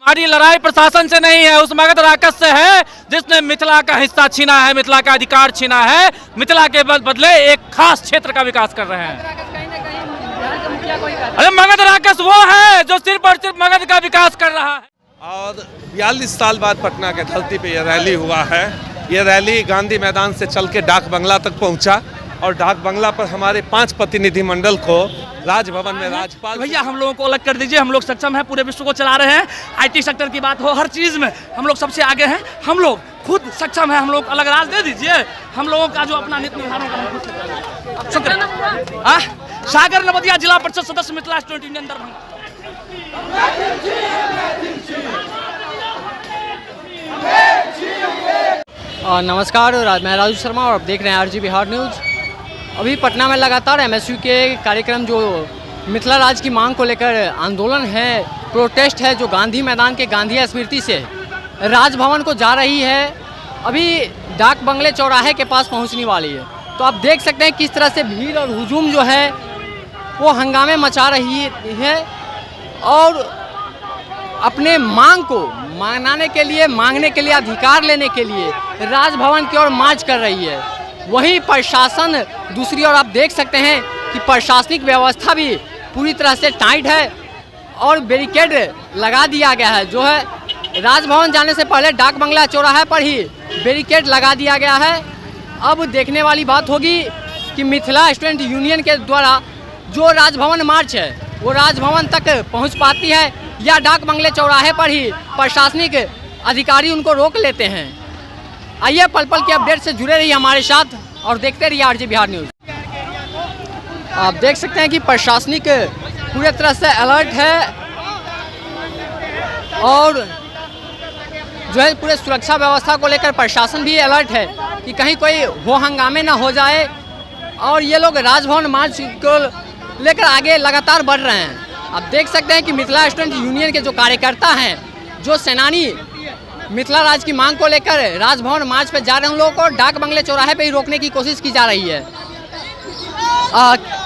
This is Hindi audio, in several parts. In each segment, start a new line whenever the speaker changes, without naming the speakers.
हमारी लड़ाई प्रशासन से नहीं है, उस मगध राक्षस से है जिसने मिथिला का हिस्सा छीना है, मिथिला का अधिकार छीना है, मिथिला के बदले एक खास क्षेत्र का विकास कर रहे हैं। अरे मगध राक्षस वो है जो सिर्फ और सिर्फ मगध का विकास कर रहा है।
और 42 साल बाद पटना के धरती पे ये रैली हुआ है। ये रैली गांधी मैदान से चल के डाक बंगला तक पहुंचा और डाक बंगला पर हमारे 5 प्रतिनिधिमंडल को राजभवन में राज्यपाल।
भैया हम लोगों को अलग कर दीजिए, हम लोग सक्षम हैं, पूरे विश्व को चला रहे हैं। आईटी सेक्टर की बात हो, हर चीज में हम लोग सबसे आगे हैं, हम लोग खुद सक्षम हैं, हम लोग अलग राज दे दीजिए। हम लोगों का जो अपना नीति निर्धारण का शुक्रिया। सागर नवदिया जिला परिषद सदस्य मिथिला स्टूडेंट यूनियन दरभंगा।
नमस्कार, मैं राजू शर्मा और आप देख रहे हैं आरजी बिहार न्यूज़। अभी पटना में लगातार एमएसयू के कार्यक्रम जो मिथिला राज की मांग को लेकर आंदोलन है, प्रोटेस्ट है, जो गांधी मैदान के गांधी स्मृति से राजभवन को जा रही है, अभी डाक बंगले चौराहे के पास पहुंचने वाली है। तो आप देख सकते हैं किस तरह से भीड़ और हुजूम जो है वो हंगामे मचा रही है और अपने मांग को मांगने के लिए अधिकार लेने के लिए राजभवन की ओर मार्च कर रही है। वहीं प्रशासन दूसरी ओर आप देख सकते हैं कि प्रशासनिक व्यवस्था भी पूरी तरह से टाइट है और बैरिकेड लगा दिया गया है। जो है राजभवन जाने से पहले डाक बंगला चौराहे पर ही बैरिकेड लगा दिया गया है। अब देखने वाली बात होगी कि मिथिला स्टूडेंट यूनियन के द्वारा जो राजभवन मार्च है वो राजभवन तक पहुंच पाती है या डाक बंगले चौराहे पर ही प्रशासनिक अधिकारी उनको रोक लेते हैं। आइए पल पल के अपडेट से जुड़े रहिए हमारे साथ और देखते रहिए आरजी बिहार न्यूज़। आप देख सकते हैं कि प्रशासनिक पूरे तरह से अलर्ट है और जो है पूरे सुरक्षा व्यवस्था को लेकर प्रशासन भी अलर्ट है कि कहीं कोई हो हंगामे ना हो जाए। और ये लोग राजभवन मार्च को लेकर आगे लगातार बढ़ रहे हैं। आप देख सकते हैं कि मिथिला स्टूडेंट यूनियन के जो कार्यकर्ता हैं, जो सेनानी मिथिला राज की मांग को लेकर राजभवन मार्च पे जा रहे हैं, उन लोगों को डाक बंगले चौराहे पे ही रोकने की कोशिश की जा रही है।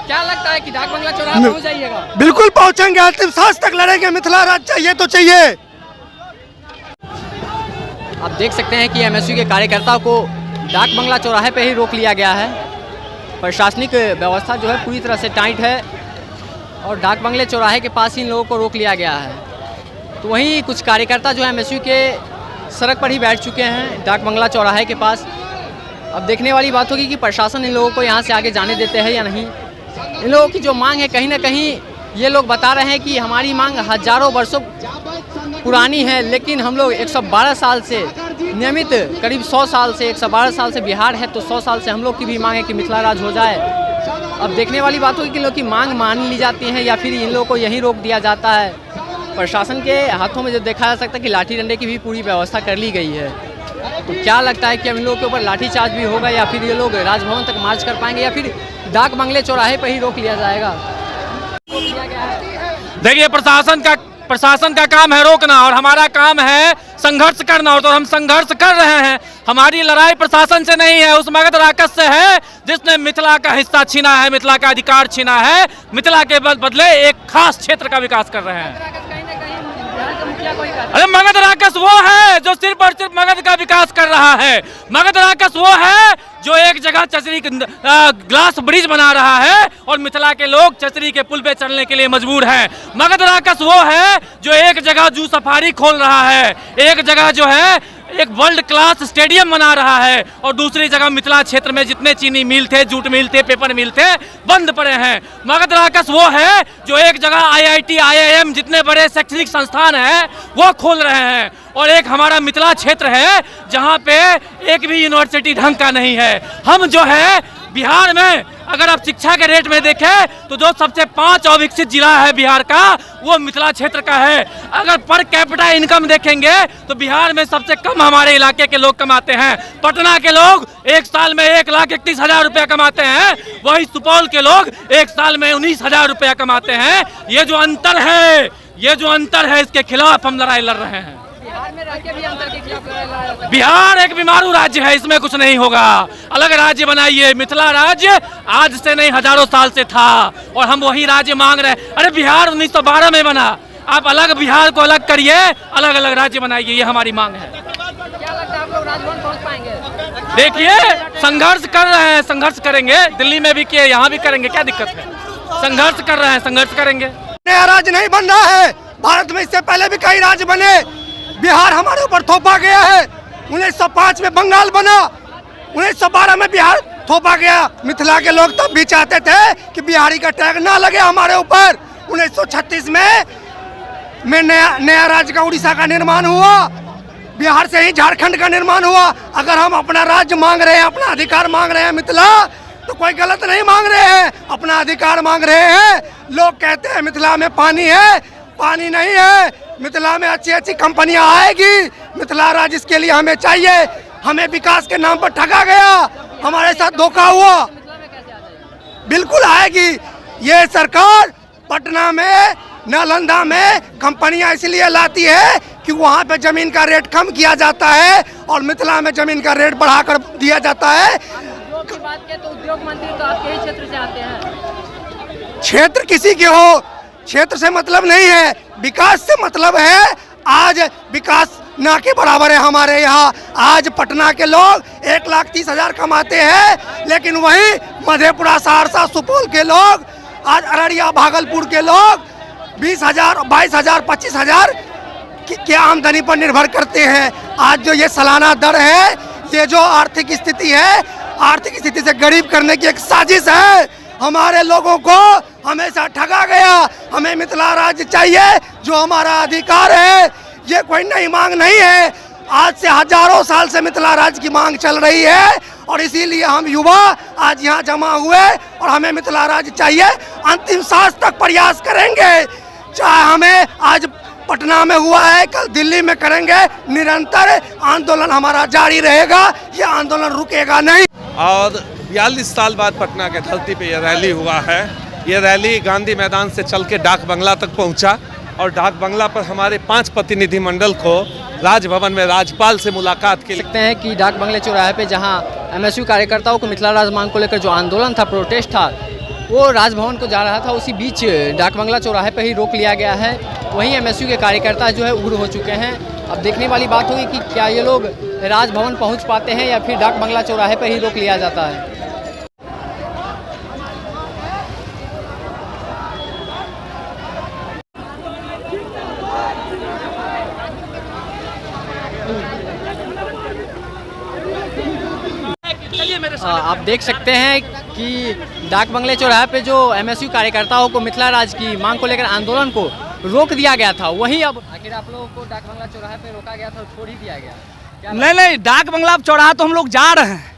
क्या लगता है कि डाक बंगला चौराहे पहुंच जाइएगा?
बिल्कुल पहुंचेंगे, अंतिम सांस तक लड़ेंगे। मिथिला राज चाहिए तो चाहिए।
आप देख सकते हैं कि एमएसयू के कार्यकर्ताओं को डाक बंगला चौराहे पे ही रोक लिया गया है। प्रशासनिक व्यवस्था जो है पूरी तरह से टाइट है और डाक बंगले चौराहे के पास ही इन लोगों को रोक लिया गया है। तो वहीं कुछ कार्यकर्ता जो है एमएसयू के सड़क पर ही बैठ चुके हैं डाक बंगला चौराहे के पास। अब देखने वाली बात होगी कि प्रशासन इन लोगों को यहाँ से आगे जाने देते हैं या नहीं। इन लोगों की जो मांग है, कहीं ना कहीं ये लोग बता रहे हैं कि हमारी मांग हजारों वर्षों पुरानी है, लेकिन हम लोग 112 साल से नियमित करीब 100 साल से 112 साल से बिहार है, तो 100 साल से हम लोग की भी मांग है कि मिथिला राज हो जाए। अब देखने वाली बात होगी कि इन लोग की मांग मान ली जाती है या फिर इन लोगों को यहीं रोक दिया जाता है। प्रशासन के हाथों में जो देखा जा सकता है कि लाठी डंडे की भी पूरी व्यवस्था कर ली गई है। तो क्या लगता है कि अब इन लोगों के ऊपर लाठीचार्ज भी होगा या फिर ये लोग राजभवन तक मार्च कर पाएंगे या फिर डाक बंगले चौराहे पर ही रोक लिया जाएगा?
देखिए, प्रशासन का काम है रोकना और हमारा काम है संघर्ष करना, और तो हम संघर्ष कर रहे हैं। हमारी लड़ाई प्रशासन से नहीं है, उस मगध राक्षस से है जिसने मिथिला का हिस्सा छीना है, मिथिला का अधिकार छीना है, मिथिला के बदले एक खास क्षेत्र का विकास कर रहे हैं। अरे मगध राक्षस वो है जो सिर्फ और सिर्फ मगध का विकास कर रहा है। मगध राक्षस वो है जो एक जगह चचरी ग्लास ब्रिज बना रहा है और मिथिला के लोग चचरी के पुल पे चलने के लिए मजबूर हैं। मगध राक्षस वो है जो एक जगह जू सफारी खोल रहा है, एक जगह जो है एक वर्ल्ड क्लास स्टेडियम बना रहा है और दूसरी जगह मिथिला क्षेत्र में जितने चीनी मिल थे, जूट मिल थे, पेपर मिल थे, बंद पड़े हैं। मगध राक्षस वो है जो एक जगह IIT, IIM जितने बड़े शैक्षणिक संस्थान हैं वो खोल रहे हैं और एक हमारा मिथिला क्षेत्र है जहाँ पे एक भी यूनिवर्सिटी ढंग का नहीं है। हम जो है बिहार में अगर आप शिक्षा के रेट में देखें तो जो सबसे 5 अविकसित जिला है बिहार का वो मिथिला क्षेत्र का है। अगर पर कैपिटा इनकम देखेंगे तो बिहार में सबसे कम हमारे इलाके के लोग कमाते हैं। पटना के लोग एक साल में 1,31,000 रुपया कमाते हैं, वही सुपौल के लोग एक साल में 19,000 रुपया कमाते हैं। ये जो अंतर है इसके खिलाफ हम लड़ाई लड़ रहे हैं। बिहार एक बीमारू राज्य है, इसमें कुछ नहीं होगा। अलग राज्य बनाइए। मिथिला राज्य आज से नहीं हजारों साल से था और हम वही राज्य मांग रहे हैं। अरे बिहार 1912 में बना, आप अलग बिहार को अलग करिए, अलग अलग राज्य बनाइए, ये हमारी मांग है।
क्या लगता है आप लोग राजभवन पहुंच पाएंगे?
देखिए संघर्ष कर रहे हैं, संघर्ष करेंगे, दिल्ली में भी किए, यहाँ भी करेंगे, क्या दिक्कत है? संघर्ष कर रहे हैं, संघर्ष करेंगे।
नया राज्य नहीं बन रहा है भारत में, इससे पहले भी कई राज्य बने। बिहार हमारे ऊपर थोपा गया है। 1905 में बंगाल बना, 1912 में बिहार थोपा गया। मिथिला के लोग तब भी चाहते थे कि बिहारी का टैग ना लगे हमारे ऊपर। 1936 में नया राज्य का उड़ीसा का निर्माण हुआ, बिहार से ही झारखंड का निर्माण हुआ। अगर हम अपना राज्य मांग रहे हैं, अपना अधिकार मांग रहे हैं मिथिला, तो कोई गलत नहीं मांग रहे हैं, अपना अधिकार मांग रहे हैं। लोग कहते हैं मिथिला में पानी है, पानी नहीं है। मिथिला में अच्छी अच्छी कंपनियां आएगी, मिथिला राज्य इसके लिए हमें चाहिए। हमें विकास के नाम पर ठगा गया, हमारे साथ धोखा हुआ। बिल्कुल आएगी ये सरकार। पटना में, नालंदा में कंपनियां इसलिए लाती है कि वहाँ पे जमीन का रेट कम किया जाता है और मिथिला में जमीन का रेट बढ़ाकर दिया जाता है।
उद्योग की बात करें तो उद्योग मंत्री तो आपके ही क्षेत्र से आते हैं।
क्षेत्र किसी के हो, क्षेत्र से मतलब नहीं है, विकास से मतलब है। आज विकास ना के बराबर है हमारे यहाँ। आज पटना के लोग 1,30,000 कमाते हैं, लेकिन वही मधेपुरा, सहरसा, सुपौल के लोग, आज अररिया, भागलपुर के लोग 20,000, 22,000, 25,000 की आमदनी पर निर्भर करते हैं। आज जो ये सालाना दर है, ये जो आर्थिक स्थिति है, आर्थिक स्थिति से गरीब करने की एक साजिश है। हमारे लोगों को हमेशा ठगा गया। हमें मिथिला राज्य चाहिए, जो हमारा अधिकार है। ये कोई नई मांग नहीं है, आज से हजारों साल से मिथिला राज्य की मांग चल रही है और इसीलिए हम युवा आज यहाँ जमा हुए और हमें मिथिला राज्य चाहिए। अंतिम सांस तक प्रयास करेंगे, चाहे हमें आज पटना में हुआ है, कल दिल्ली में करेंगे। निरंतर आंदोलन हमारा जारी रहेगा, ये आंदोलन रुकेगा नहीं।
और 42 साल बाद पटना के धरती पे ये रैली हुआ है। ये रैली गांधी मैदान से चल के डाक बंगला तक पहुंचा और डाक बंगला पर हमारे 5 प्रतिनिधिमंडल को राजभवन में राज्यपाल से मुलाकात के लिए
सकते हैं कि डाक बंगले चौराहे पे जहां एमएसयू कार्यकर्ताओं को मिथिला राज्य मांग को लेकर जो आंदोलन था, प्रोटेस्ट था, वो राजभवन को जा रहा था, उसी बीच डाक बंगला चौराहे पे ही रोक लिया गया है। वहीं एमएसयू के कार्यकर्ता जो है उग्र हो चुके हैं। अब देखने वाली बात होगी कि क्या ये लोग राजभवन पहुंच पाते हैं या फिर डाक बंगला चौराहे पे ही रोक लिया जाता है। आप देख सकते हैं कि डाक बंगले चौराहे पे जो एमएसयू कार्यकर्ताओं को मिथिला राज्य की मांग को लेकर आंदोलन को रोक दिया गया था, वहीं अब आखिर आप लोगों को डाक बंगला चौराहे पे रोका गया था, छोड़ ही दिया गया।
नहीं, डाक बंगला चौराहा तो हम लोग जा रहे हैं।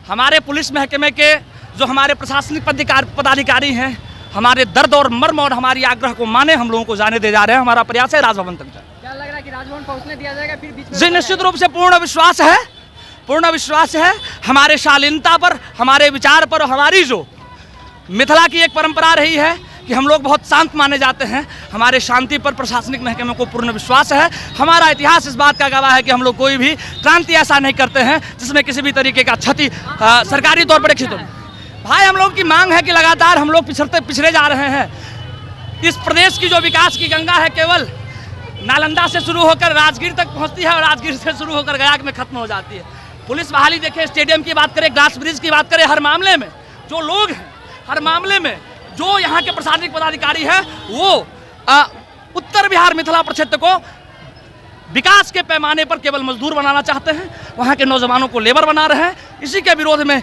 हमारे पुलिस महकमे के जो हमारे प्रशासनिक पदाधिकारी हैं, हमारे दर्द और मर्म और हमारी आग्रह को माने हम लोगों को जाने दे जा रहे हैं। हमारा प्रयास है राजभवन तक जाए।
क्या लग रहा है कि राजभवन पहुंचने दिया जाएगा फिर बीच में?
जी निश्चित रूप से पूर्ण विश्वास है हमारे शालीनता पर, हमारे विचार पर। हमारी जो मिथिला की एक परंपरा रही है कि हम लोग बहुत शांत माने जाते हैं, हमारे शांति पर प्रशासनिक महकमे को पूर्ण विश्वास है। हमारा इतिहास इस बात का गवाह है कि हम लोग कोई भी क्रांति ऐसा नहीं करते हैं जिसमें किसी भी तरीके का क्षति सरकारी तौर पर क्षति। भाई हम लोग की मांग है कि लगातार हम लोग पिछड़े जा रहे हैं। इस प्रदेश की जो विकास की गंगा है केवल नालंदा से शुरू होकर राजगीर तक पहुँचती है और राजगीर से शुरू होकर गया में खत्म हो जाती है। पुलिस बहाली देखें, स्टेडियम की बात करें, ग्लास ब्रिज की बात करें, हर मामले में जो लोग हैं, हर मामले में जो यहाँ के प्रशासनिक पदाधिकारी हैं, वो उत्तर बिहार मिथिला प्रक्षेत्र को विकास के पैमाने पर केवल मजदूर बनाना चाहते हैं। वहाँ के नौजवानों को लेबर बना रहे हैं। इसी के विरोध में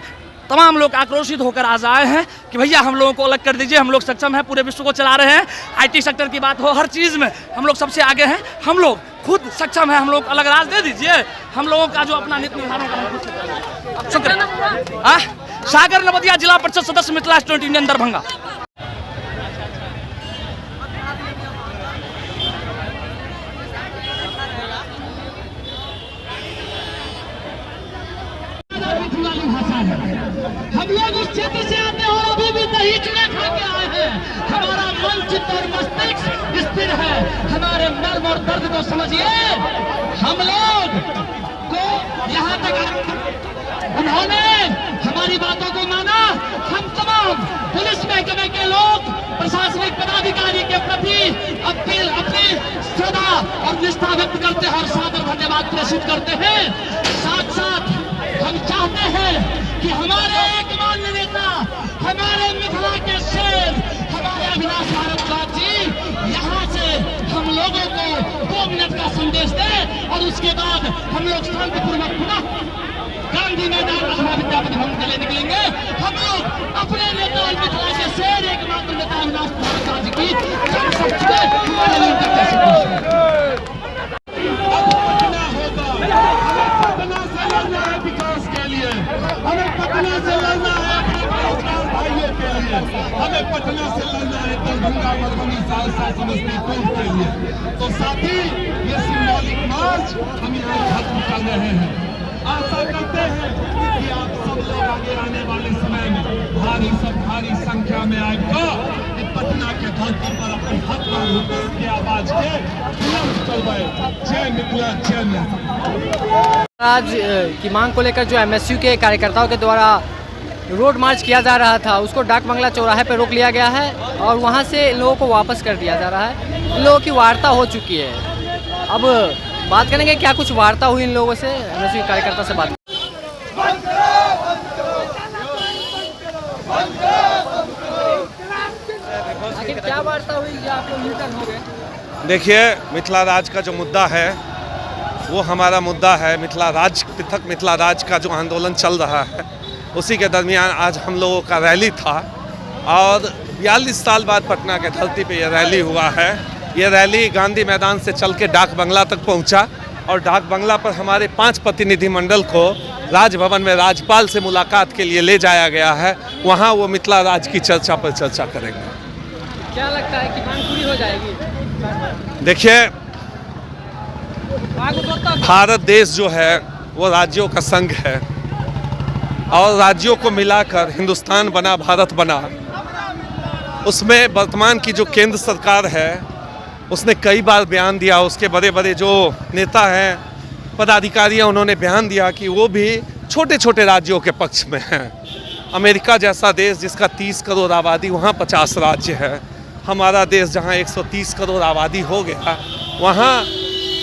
तमाम लोग आक्रोशित होकर आज आए हैं कि भैया हम लोगों को अलग कर दीजिए, हम लोग सक्षम हैं, पूरे विश्व को चला रहे हैं। आईटी सेक्टर की बात हो, हर चीज़ में हम लोग सबसे आगे हैं, हम लोग खुद सक्षम हैं, हम लोग अलग राज दे दीजिए। हम लोगों का जो अपना नीति निर्धारण का शुक्र। सागर नवदिया जिला परिषद सदस्य मिथिला स्टूडेंट यूनियन दरभंगा।
हम लोग उस क्षेत्र से आते हैं और अभी भी दही चूड़ा खा के आए हैं। हमारा मन, चित्त और मस्तिष्क स्थिर है। हमारे मर्म और दर्द को समझिए। हम लोग को यहाँ तक उन्होंने हमारी बातों को माना। हम तमाम पुलिस महकमे के लोग प्रशासनिक पदाधिकारी के प्रति अपनी श्रद्धा और निष्ठा व्यक्त करते हैं और सादर धन्यवाद प्रेषित करते हैं। साथ साथ हम चाहते हैं कि हमारे एक मान्य नेता, हमारे मिथिला के शेर, हमारे अविनाश भारद्वाज जी यहाँ से हम लोगों को 2 मिनट का संदेश दें और उसके बाद हम लोग शांतिपूर्वक पुनः गांधी मैदान महात्मा विद्यापति भवन के लिए निकलेंगे। हम लोग अपने नेता और मिथिला के शेर एकमात्र नेता अविनाश भारद्वाज जी की जनशक्ति से हमारे विकास के लिए हमें पटना से लड़ना है, अपने बेरोजगार भाइयों के लिए हमें पटना से लड़ना है, दरभंगा, मधुबनी, सहरसा, समस्तीपुर के लिए। तो साथी ये सिंबॉलिक मार्च हम यहाँ खत्म कर रहे हैं। आशा करते हैं कि आप सब लोग आगे आने वाले समय में भारी संख्या में आएगा कि पटना के धरती पर अपने हक और की आवाज के बुलंद करवाए। जय मिथिला, जय मिथिला।
आज की मांग को लेकर जो एमएसयू के कार्यकर्ताओं के द्वारा रोड मार्च किया जा रहा था, उसको डाक बंगला चौराहे पर रोक लिया गया है और वहां से इन लोगों को वापस कर दिया जा रहा है। इन लोगों की वार्ता हो चुकी है। अब बात करेंगे क्या कुछ वार्ता हुई इन लोगों से, एमएसयू कार्यकर्ता से बात। आखिर क्या वार्ता हुई या आप लोग न्यूट्रल हो गए?
देखिए, मिथिला राज का जो मुद्दा है वो हमारा मुद्दा है। मिथिला राज, पृथक मिथिला राज का जो आंदोलन चल रहा है उसी के दरमियान आज हम लोगों का रैली था और 42 साल बाद पटना के धरती पे ये रैली हुआ है। ये रैली गांधी मैदान से चल के डाक बंगला तक पहुंचा और डाक बंगला पर हमारे 5 प्रतिनिधिमंडल को राजभवन में राज्यपाल से मुलाकात के लिए ले जाया गया है। वहाँ वो मिथिला राज की चर्चा पर चर्चा करेंगे।
क्या लगता है कि मांग पूरी हो जाएगी?
देखिए, भारत देश जो है वो राज्यों का संघ है और राज्यों को मिलाकर हिंदुस्तान बना, भारत बना। उसमें वर्तमान की जो केंद्र सरकार है उसने कई बार बयान दिया, उसके बड़े बड़े जो नेता हैं, पदाधिकारी हैं, उन्होंने बयान दिया कि वो भी छोटे छोटे राज्यों के पक्ष में हैं। अमेरिका जैसा देश जिसका 30 करोड़ आबादी, वहाँ 50 राज्य है। हमारा देश जहाँ 130 करोड़ आबादी हो गया, वहाँ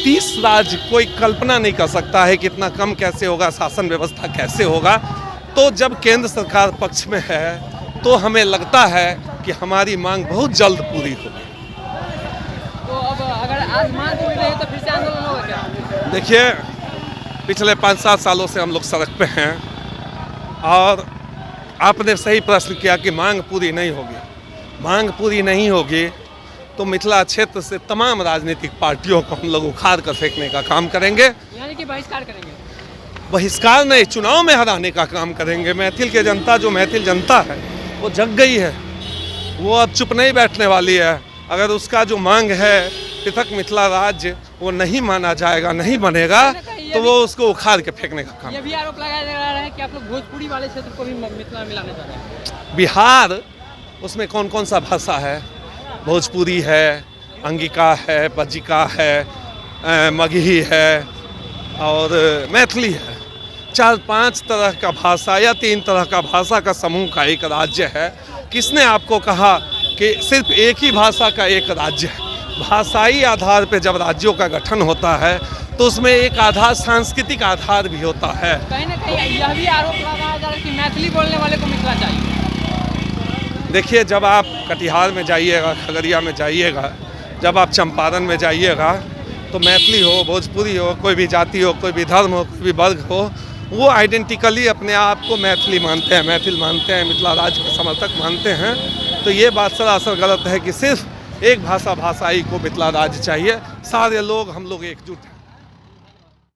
30 राज्य, कोई कल्पना नहीं कर सकता है कि इतना कम कैसे होगा, शासन व्यवस्था कैसे होगा। तो जब केंद्र सरकार पक्ष में है तो हमें लगता है कि हमारी मांग बहुत जल्द पूरी होगी।
तो अब अगर आज मांग पूरी नहीं तो फिर से आंदोलन होगा क्या?
देखिए, पिछले 5-7 सालों से हम लोग सड़क पे हैं और आपने सही प्रश्न किया कि मांग पूरी नहीं होगी। मांग पूरी नहीं होगी तो मिथिला क्षेत्र से तमाम राजनीतिक पार्टियों को हम लोग उखाड़ कर फेंकने का काम करेंगे।
यानी कि बहिष्कार करेंगे?
बहिष्कार नहीं, चुनाव में हराने का काम करेंगे। मैथिल की जनता, जो मैथिल जनता है वो जग गई है, वो अब चुप नहीं बैठने वाली है। अगर उसका जो मांग है पृथक मिथिला राज्य वो नहीं माना जाएगा, नहीं बनेगा, तो वो उसको उखाड़ के फेंकने का काम।
ये भी आरोप लगाया जा रहा है कि आप लोग भोजपुरी वाले क्षेत्र को भी मिथिला में मिलाने जा रहे हैं।
बिहार, उसमें कौन कौन सा भाषा है? भोजपुरी है, अंगिका है, बज्जिका है, मगही है और मैथिली है। 4-5 तरह का भाषा या 3 तरह का भाषा का समूह का एक राज्य है। किसने आपको कहा कि सिर्फ एक ही भाषा का एक राज्य है? भाषाई आधार पे जब राज्यों का गठन होता है तो उसमें एक आधार, सांस्कृतिक आधार भी होता है।
कहीं ना कहीं यह भी आरोप लगाया जा रहा है कि मैथिली बोलने वाले को मिथिला चाहिए।
देखिए, जब आप कटिहार में जाइएगा, खगड़िया में जाइएगा, जब आप चंपारण में जाइएगा तो मैथिली हो, भोजपुरी हो, कोई भी जाति हो, कोई भी धर्म हो, कोई भी वर्ग हो, वो आइडेंटिकली अपने आप को मैथिली मानते हैं, मैथिल मानते हैं, मिथिला राज्य के समर्थक मानते हैं। तो ये बात सरासर गलत है कि सिर्फ एक भाषाई को मिथिला राज्य चाहिए। सारे लोग, हम लोग एकजुट हैं।